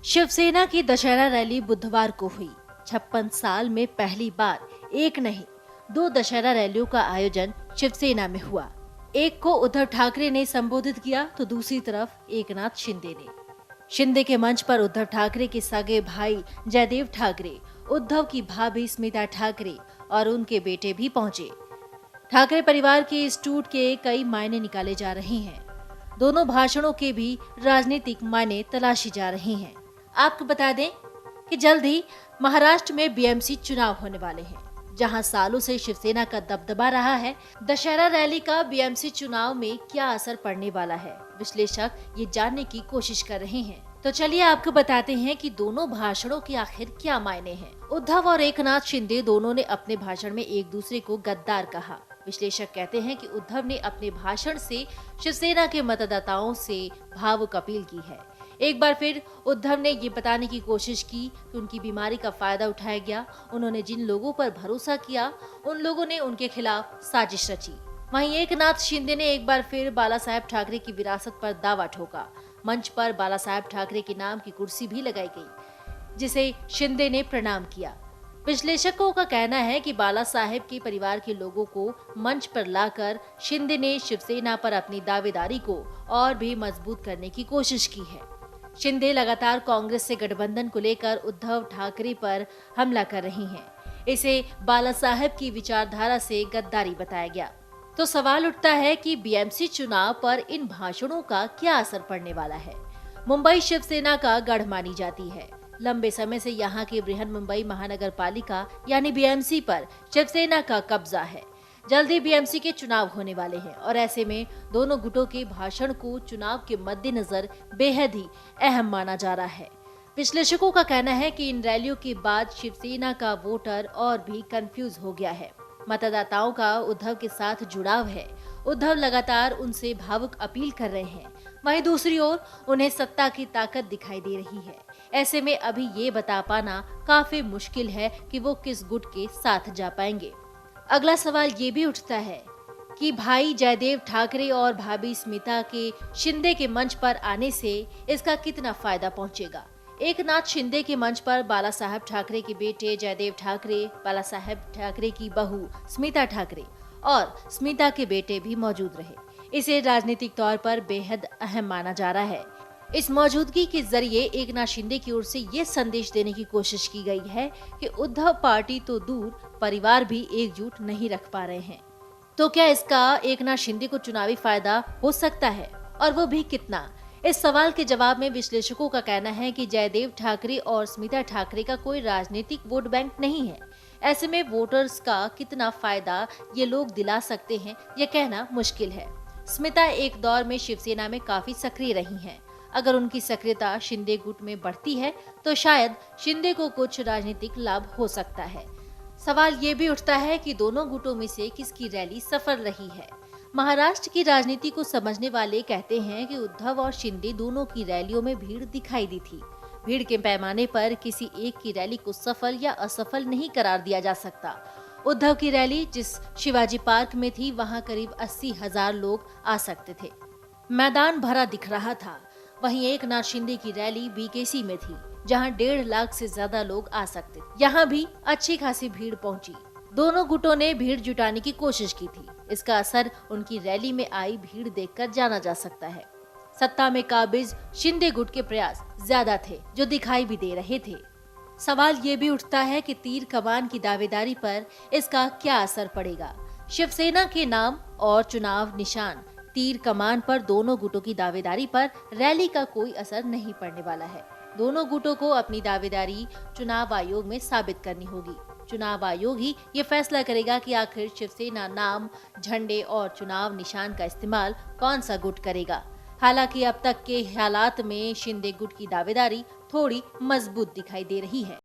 शिवसेना की दशहरा रैली बुधवार को हुई। 56 साल में पहली बार एक नहीं, दो दशहरा रैलियों का आयोजन शिवसेना में हुआ। एक को उद्धव ठाकरे ने संबोधित किया तो दूसरी तरफ एकनाथ शिंदे ने। शिंदे के मंच पर उद्धव ठाकरे के सगे भाई जयदेव ठाकरे, उद्धव की भाभी स्मिता ठाकरे और उनके बेटे भी पहुंचे। ठाकरे परिवार के इस टूट के कई मायने निकाले जा रहे हैं। दोनों भाषणों के भी राजनीतिक मायने तलाशी जा रहे हैं। आपको बता दें कि जल्द ही महाराष्ट्र में बीएमसी चुनाव होने वाले हैं, जहां सालों से शिवसेना का दबदबा रहा है। दशहरा रैली का बीएमसी चुनाव में क्या असर पड़ने वाला है, विश्लेषक ये जानने की कोशिश कर रहे हैं। तो चलिए आपको बताते हैं कि दोनों भाषणों के आखिर क्या मायने हैं। उद्धव और एकनाथ शिंदे दोनों ने अपने भाषण में एक दूसरे को गद्दार कहा। विश्लेषक कहते हैं कि उद्धव ने अपने भाषण से शिवसेना के मतदाताओं से भावुक अपील की है। एक बार फिर उद्धव ने ये बताने की कोशिश की कि उनकी बीमारी का फायदा उठाया गया। उन्होंने जिन लोगों पर भरोसा किया, उन लोगों ने उनके खिलाफ साजिश रची। वहीं एकनाथ शिंदे ने एक बार फिर बाला साहेब ठाकरे की विरासत पर दावा ठोका। मंच पर बाला साहेब ठाकरे के नाम की कुर्सी भी लगाई गई, जिसे शिंदे ने प्रणाम किया। विश्लेषकों का कहना है कि बाला साहेब के परिवार के लोगों को मंच पर लाकर शिंदे ने शिवसेना पर अपनी दावेदारी को और भी मजबूत करने की कोशिश की है। शिंदे लगातार कांग्रेस से गठबंधन को लेकर उद्धव ठाकरे पर हमला कर रही हैं। इसे बाला साहेब की विचारधारा से गद्दारी बताया गया। तो सवाल उठता है कि बीएमसी चुनाव पर इन भाषणों का क्या असर पड़ने वाला है। मुंबई शिवसेना का गढ़ मानी जाती है। लंबे समय से यहाँ की बृहन मुंबई महानगर पालिका यानी बीएमसी पर शिवसेना का कब्जा है। जल्द ही बीएमसी के चुनाव होने वाले हैं और ऐसे में दोनों गुटों के भाषण को चुनाव के मद्देनजर बेहद ही अहम माना जा रहा है। विश्लेषकों का कहना है कि इन रैलियों के बाद शिवसेना का वोटर और भी कंफ्यूज हो गया है। मतदाताओं का उद्धव के साथ जुड़ाव है। उद्धव लगातार उनसे भावुक अपील कर रहे हैं, वहीं दूसरी ओर उन्हें सत्ता की ताकत दिखाई दे रही है। ऐसे में अभी ये बता पाना काफी मुश्किल है कि वो किस गुट के साथ जा पाएंगे। अगला सवाल ये भी उठता है कि भाई जयदेव ठाकरे और भाभी स्मिता के शिंदे के मंच पर आने से इसका कितना फायदा पहुंचेगा। एकनाथ शिंदे के मंच पर बाला साहेब ठाकरे के बेटे जयदेव ठाकरे, बाला साहेब ठाकरे की बहू स्मिता ठाकरे और स्मिता के बेटे भी मौजूद रहे। इसे राजनीतिक तौर पर बेहद अहम माना जा रहा है। इस मौजूदगी के जरिए एकनाथ शिंदे की ओर से ये संदेश देने की कोशिश की गई है कि उद्धव पार्टी तो दूर, परिवार भी एकजुट नहीं रख पा रहे हैं। तो क्या इसका एकनाथ शिंदे को चुनावी फायदा हो सकता है, और वो भी कितना? इस सवाल के जवाब में विश्लेषकों का कहना है कि जयदेव ठाकरे और स्मिता ठाकरे का कोई राजनीतिक वोट बैंक नहीं है। ऐसे में वोटर्स का कितना फायदा ये लोग दिला सकते हैं, ये कहना मुश्किल है। स्मिता एक दौर में शिवसेना में काफी सक्रिय रही हैं। अगर उनकी सक्रियता शिंदे गुट में बढ़ती है तो शायद शिंदे को कुछ राजनीतिक लाभ हो सकता है। सवाल ये भी उठता है कि दोनों गुटों में से किसकी रैली सफल रही है। महाराष्ट्र की राजनीति को समझने वाले कहते हैं कि उद्धव और शिंदे दोनों की रैलियों में भीड़ दिखाई दी थी। भीड़ के पैमाने पर किसी एक की रैली को सफल या असफल नहीं करार दिया जा सकता। उद्धव की रैली जिस शिवाजी पार्क में थी, वहां करीब 80,000 लोग आ सकते थे। मैदान भरा दिख रहा था। वहीं एकनाथ शिंदे की रैली बीकेसी में थी, जहां 1.5 लाख से ज्यादा लोग आ सकते थे। यहाँ भी अच्छी खासी भीड़ पहुंची। दोनों गुटों ने भीड़ जुटाने की कोशिश की थी। इसका असर उनकी रैली में आई भीड़ देखकर जाना जा सकता है। सत्ता में काबिज शिंदे गुट के प्रयास ज्यादा थे, जो दिखाई भी दे रहे थे। सवाल ये भी उठता है कि तीर कमान की दावेदारी पर इसका क्या असर पड़ेगा। शिवसेना के नाम और चुनाव निशान तीर कमान पर दोनों गुटों की दावेदारी पर रैली का कोई असर नहीं पड़ने वाला है। दोनों गुटों को अपनी दावेदारी चुनाव आयोग में साबित करनी होगी। चुनाव आयोग ही ये फैसला करेगा कि आखिर शिवसेना नाम, झंडे और चुनाव निशान का इस्तेमाल कौन सा गुट करेगा। हालांकि अब तक के हालात में शिंदे गुट की दावेदारी थोड़ी मजबूत दिखाई दे रही है।